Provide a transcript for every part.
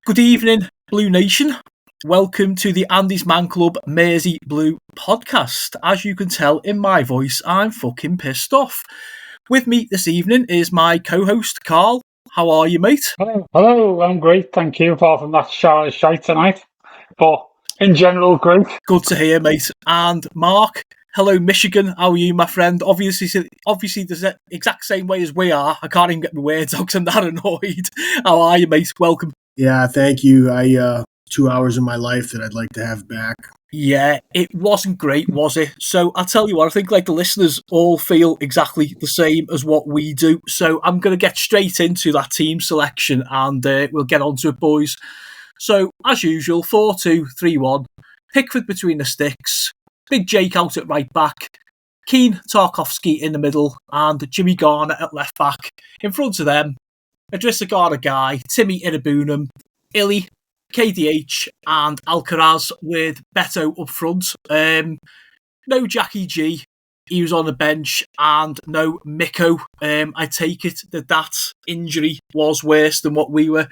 Good evening, Blue Nation. Welcome to the Andy's Man Club Mersey Blue podcast. As you can tell in my voice, I'm fucking pissed off. With me this evening is my co-host, Carl. How are you, mate? Hello, I'm great, thank you, apart from that shower shite tonight. But in general, great. Good to hear, mate. And Mark, hello, Michigan. How are you, my friend? Obviously the exact same way as we are. I can't even get my words out because I'm that annoyed. How are you, mate? Welcome. Yeah, thank you. 2 hours of my life that I'd like to have back. Yeah, it wasn't great, was it? So I'll tell you what, I think the listeners all feel exactly the same as what we do. So I'm going to get straight into that team selection and we'll get on to it, boys. So, as usual, 4-2-3-1. Pickford between the sticks. Big Jake out at right back. Keane, Tarkowski in the middle. And Jimmy Garner at left back. In front of them, Idrissa Gana Guy, Timmy Inabunam, Illy, KDH and Alcaraz with Beto up front. No Jackie G, he was on the bench, and no Miko. I take it that injury was worse than what we were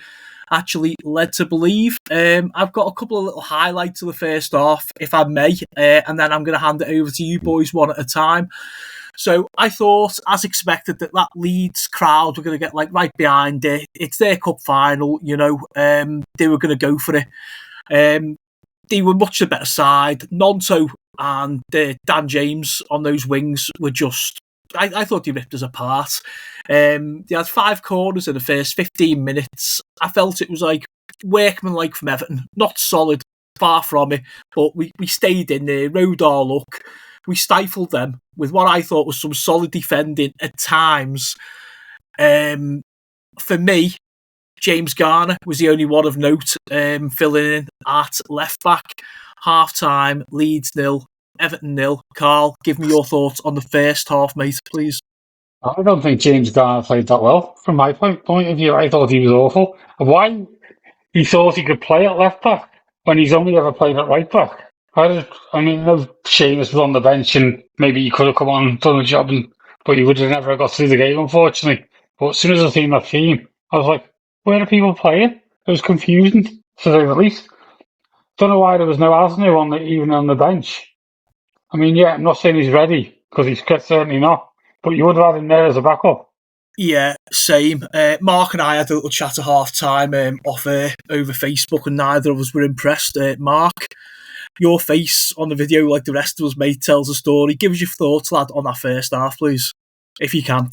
actually led to believe. I've got a couple of little highlights of the first half, if I may, and then I'm going to hand it over to you boys one at a time. So I thought, as expected, that Leeds crowd were going to get right behind it. It's their cup final, they were going to go for it. They were much the better side. Nonto and Dan James on those wings were just, I thought they ripped us apart. They had 5 corners in the first 15 minutes. I felt it was workmanlike from Everton. Not solid, far from it, but we stayed in there, rode our luck. We stifled them with what I thought was some solid defending at times. For me, James Garner was the only one of note, filling in at left back. Half time, Leeds 0, Everton 0. Carl, give me your thoughts on the first half, mate, please. I don't think James Garner played that well. From my point of view, I thought he was awful. Why he thought he could play at left back when he's only ever played at right back? I know Seamus was on the bench and maybe he could have come on and done the job, but he would have never got through the game, unfortunately. But as soon as I seen that team, I was like, where are people playing? It was confusing, to say the least. Don't know why there was no Asno even on the bench. I mean, yeah, I'm not saying he's ready, because he's certainly not, but you would have had him there as a backup. Yeah, same. Mark and I had a little chat at half time off over Facebook, and neither of us were impressed. Mark, your face on the video, like the rest of us, mate, tells a story. Give us your thoughts, lad, on that first half, please, if you can.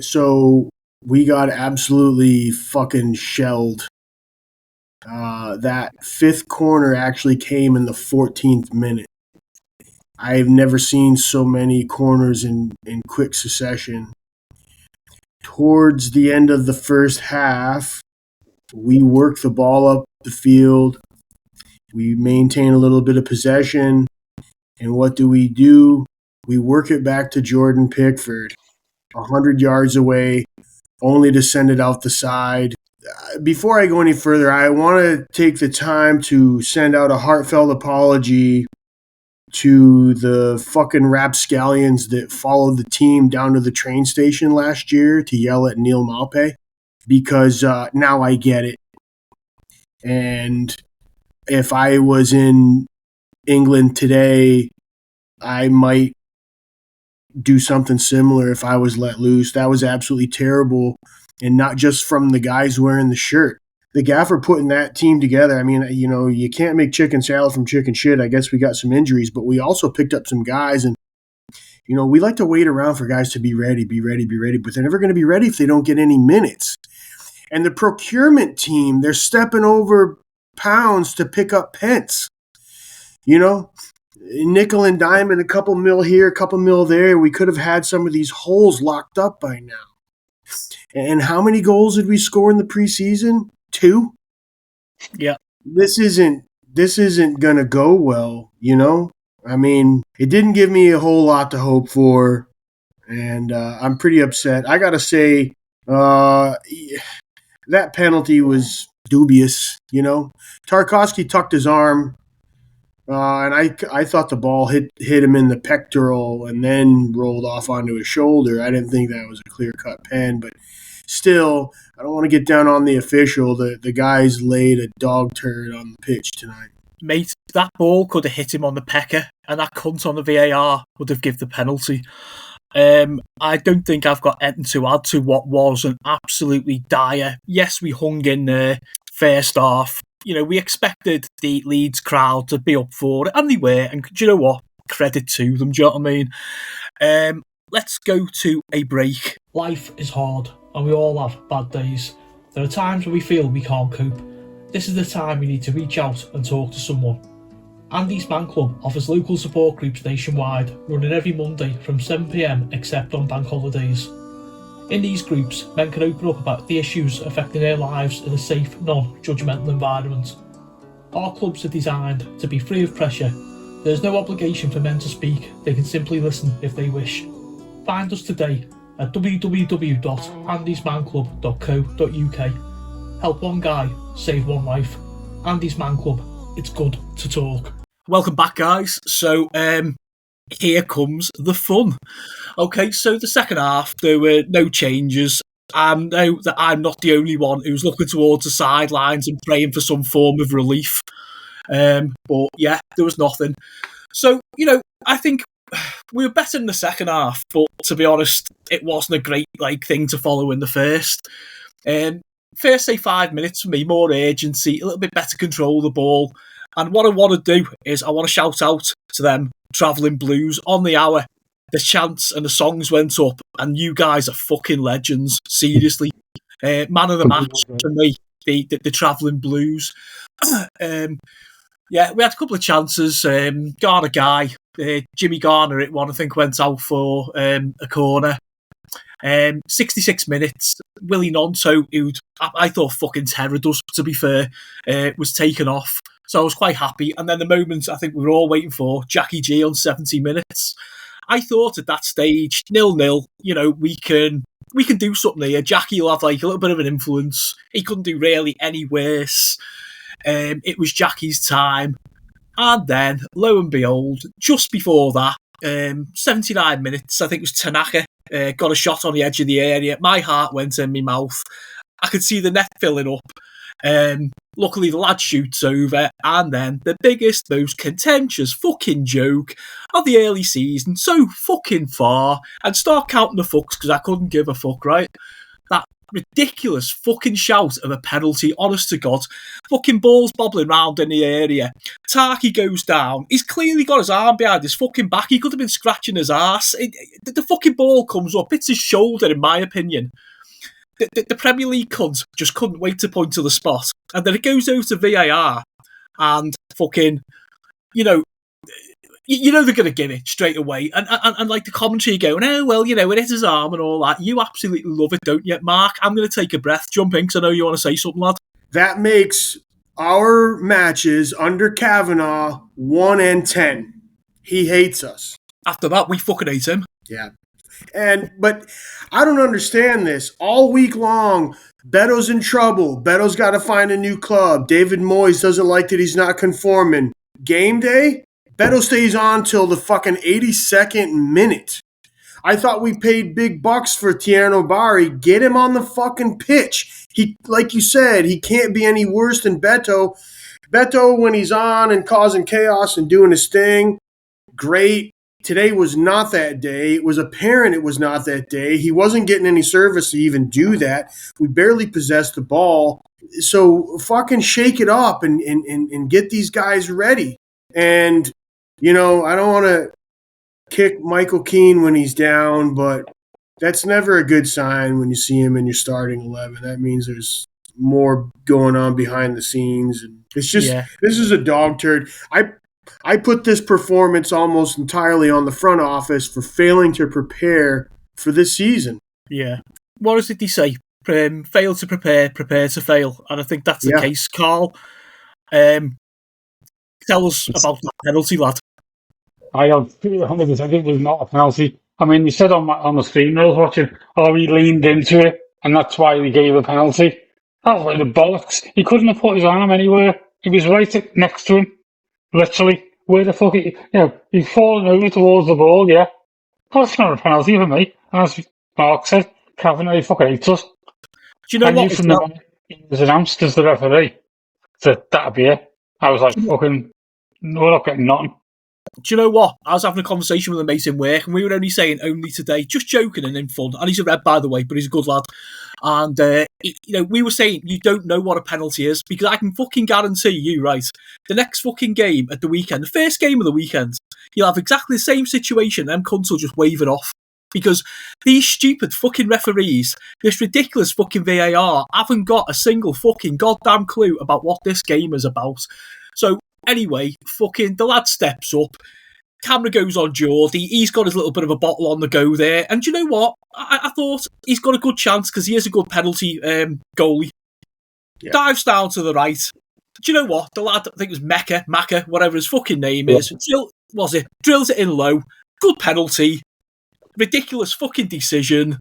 So we got absolutely fucking shelled. That 5th corner actually came in the 14th minute. I've never seen so many corners in quick succession. Towards the end of the first half, we worked the ball up the field. We maintain a little bit of possession. And what do? We work it back to Jordan Pickford, 100 yards away, only to send it out the side. Before I go any further, I want to take the time to send out a heartfelt apology to the fucking rapscallions that followed the team down to the train station last year to yell at Neil Maupay, because now I get it. And if I was in England today, I might do something similar if I was let loose. That was absolutely terrible. And not just from the guys wearing the shirt. The gaffer putting that team together, I mean, you can't make chicken salad from chicken shit. I guess we got some injuries, but we also picked up some guys. And, we like to wait around for guys to be ready. But they're never going to be ready if they don't get any minutes. And the procurement team, they're stepping over pounds to pick up pence. Nickel and diamond, a couple mil here, a couple mil there. We could have had some of these holes locked up by now. And how many goals did we score in the preseason? 2? Yeah. This isn't gonna go well, I mean, it didn't give me a whole lot to hope for, and I'm pretty upset. I gotta say, that penalty was dubious, Tarkowski tucked his arm, and I thought the ball hit him in the pectoral and then rolled off onto his shoulder. I didn't think that was a clear-cut pen, but still, I don't want to get down on the official. The guys laid a dog turd on the pitch tonight. Mate, that ball could have hit him on the pecker, and that cunt on the VAR would have given the penalty. I don't think I've got anything to add to what was an absolutely dire. Yes, we hung in there first half. We expected the Leeds crowd to be up for it, and they were. And do you know what? Credit to them, do you know what I mean? Let's go to a break. Life is hard, and we all have bad days. There are times when we feel we can't cope. This is the time we need to reach out and talk to someone. Andy's Man Club offers local support groups nationwide, running every Monday from 7pm except on bank holidays. In these groups, men can open up about the issues affecting their lives in a safe, non-judgmental environment. Our clubs are designed to be free of pressure. There is no obligation for men to speak, they can simply listen if they wish. Find us today at www.andysmanclub.co.uk. Help one guy, save one life. Andy's Man Club, it's good to talk. Welcome back, guys. So, here comes the fun. Okay, so the second half, there were no changes. I know that I'm not the only one who's looking towards the sidelines and praying for some form of relief. But yeah, there was nothing. So, I think we were better in the second half, but to be honest, it wasn't a great thing to follow in the first. First, say 5 minutes for me, more urgency, a little bit better control of the ball. And what I want to do is I want to shout out to them, Travelling Blues, on the hour. The chants and the songs went up, and you guys are fucking legends, seriously. Man of the match for me, the Travelling Blues. Yeah, we had a couple of chances. Garner guy, Jimmy Garner at one, I think, went out for a corner. 66 minutes, Willie Nonto, who I thought fucking terrored us, to be fair, was taken off. So I was quite happy. And then the moment I think we were all waiting for, Jackie G on 70 minutes. I thought at that stage, 0-0, we can do something here. Jackie will have a little bit of an influence. He couldn't do really any worse. It was Jackie's time. And then, lo and behold, just before that, 79 minutes, I think it was Tanaka, got a shot on the edge of the area. My heart went in my mouth. I could see the net filling up. Luckily, the lad shoots over, and then the biggest, most contentious fucking joke of the early season, so fucking far, and start counting the fucks because I couldn't give a fuck, right? That ridiculous fucking shout of a penalty, honest to God. Fucking balls bobbling round in the area. Tarky goes down. He's clearly got his arm behind his fucking back. He could have been scratching his arse. The fucking ball comes up. It's his shoulder, in my opinion. The Premier League cunt just couldn't wait to point to the spot. And then it goes over to VAR and fucking, they're going to give it straight away. And the commentary going, oh, well, it hit his arm and all that. You absolutely love it, don't you? Mark, I'm going to take a breath. Jump in because I know you want to say something, lad. That makes our matches under Kavanaugh 1-10. He hates us. After that, we fucking hate him. Yeah. But I don't understand this. All week long, Beto's in trouble. Beto's got to find a new club. David Moyes doesn't like that he's not conforming. Game day, Beto stays on till the fucking 82nd minute. I thought we paid big bucks for Tiano Bari. Get him on the fucking pitch. He, like you said, he can't be any worse than Beto. Beto, when he's on and causing chaos and doing his thing, great. Today was not that day. It was apparent it was not that day. He wasn't getting any service to even do that. We barely possessed the ball. So fucking shake it up and get these guys ready. And, I don't want to kick Michael Keane when he's down, but that's never a good sign when you see him in your starting 11. That means there's more going on behind the scenes. And it's just, This is a dog turd. I put this performance almost entirely on the front office for failing to prepare for this season. Yeah. What did he say? Fail to prepare, prepare to fail. And I think that's the case, Carl. Tell us about the penalty, lad. I have 100%. It was not a penalty. I mean, you said on the stream I was watching, he leaned into it, and that's why he gave a penalty. That was like the bollocks. He couldn't have put his arm anywhere. He was right next to him. Literally, where the fuck he's falling over towards the ball, yeah. That's not a penalty for me. And as Mark said, Kavanagh fucking hates us. you know I knew what? from the minute he was announced as the referee that that'd be it. I was like, fucking, we're not getting nothing. Do you know what? I was having a conversation with a mate in work, and we were only saying only today, just joking and in fun. And he's a red, by the way, but he's a good lad. And we were saying you don't know what a penalty is, because I can fucking guarantee you, right? The next fucking game at the weekend, the first game of the weekend, you'll have exactly the same situation. Them cunts will just wave it off, because these stupid fucking referees, this ridiculous fucking VAR, haven't got a single fucking goddamn clue about what this game is about. So anyway, fucking the lad steps up. Camera goes on Geordie. He's got his little bit of a bottle on the go there. And do you know what? I thought he's got a good chance because he is a good penalty goalie. Yeah. Dives down to the right. Do you know what? The lad, I think it was Mecca, whatever his fucking name is. Drills it in low. Good penalty. Ridiculous fucking decision.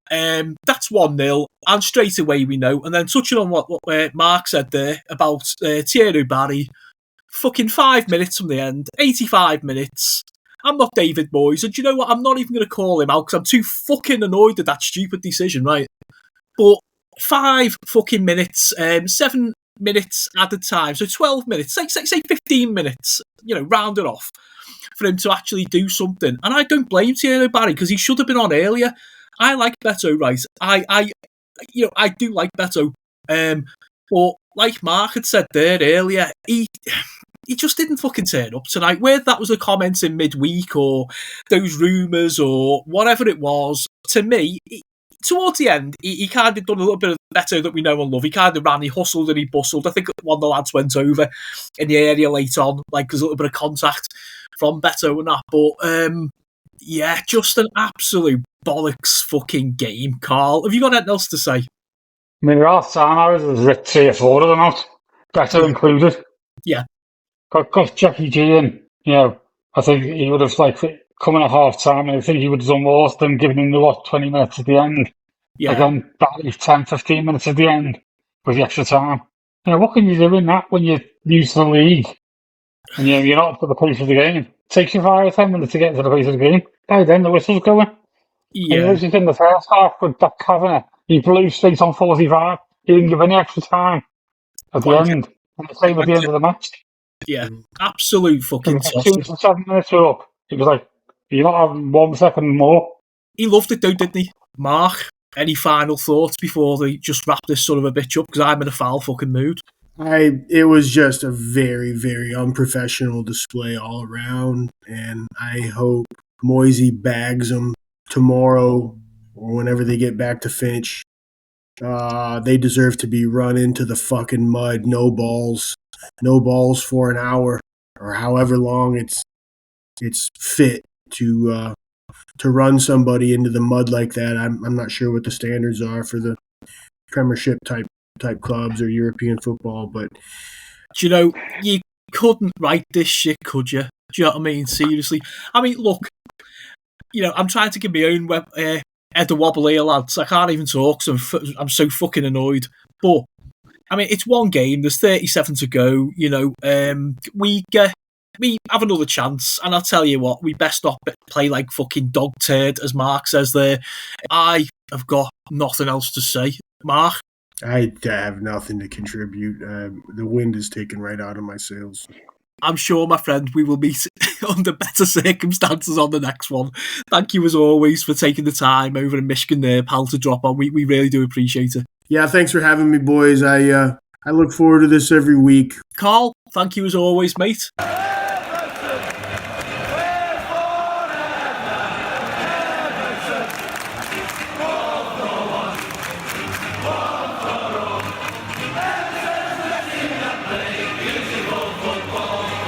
That's 1-0. And straight away we know. And then touching on what Mark said there about Thierry Barry. Fucking 5 minutes from the end, 85 minutes. I'm not David Moyes, and do you know what? I'm not even going to call him out because I'm too fucking annoyed at that stupid decision, right? But 5 fucking minutes, 7 minutes added time, so 12 minutes, say 15 minutes, round it off for him to actually do something. And I don't blame Thierry Barry because he should have been on earlier. I like Beto, right? I do like Beto, but like Mark had said there earlier, he just didn't fucking turn up tonight. Whether that was the comments in midweek or those rumours or whatever it was, to me, towards the end, he kind of done a little bit of Beto that we know and love. He kind of ran, he hustled and he bustled. I think one of the lads went over in the area late on, like there's a little bit of contact from Beto and that. But just an absolute bollocks fucking game, Carl. Have you got anything else to say? I mean, half time I was ripped 3 or 4 of them out, Beto included. Yeah. Got Jackie G in, I think he would have come in at half time and I think he would have done worse than giving him the 20 minutes at the end. Yeah. Again, Barry 10, 15 minutes at the end with the extra time. What can you do in that when you're used to the league? And you're not up to the pace of the game. It takes you 5 or 10 minutes to get into the pace of the game. By then the whistle's going. Yeah. And he was in the first half with that Kavanagh. He blew straight on 45. He didn't give any extra time at the end. And the same at the end of the match. Yeah, absolute fucking sausage. 7 minutes were up. It was like, you're not having 1 second more. He loved it though, didn't he? Mark, any final thoughts before they just wrap this sort of a bitch up? Because I'm in a foul fucking mood. It was just a very, very unprofessional display all around. And I hope Moisey bags them tomorrow or whenever they get back to Finch. They deserve to be run into the fucking mud. No balls for an hour or however long it's fit to run somebody into the mud like that. I'm not sure what the standards are for the Premiership type clubs or European football, but do you couldn't write this shit, could you? Do you know what I mean? Seriously. I mean, look, I'm trying to give my own head a wobble here, lads. I can't even talk, so I'm so fucking annoyed. But I mean, it's one game. There's 37 to go. We have another chance, and I'll tell you what, we best not play like fucking dog turd, as Mark says there. I have got nothing else to say, Mark. I have nothing to contribute. The wind is taken right out of my sails. I'm sure, my friend, we will meet under better circumstances on the next one. Thank you, as always, for taking the time over in Michigan there, pal, to drop on. We really do appreciate it. Yeah, thanks for having me, boys. I look forward to this every week. Carl, thank you as always, mate. Everton,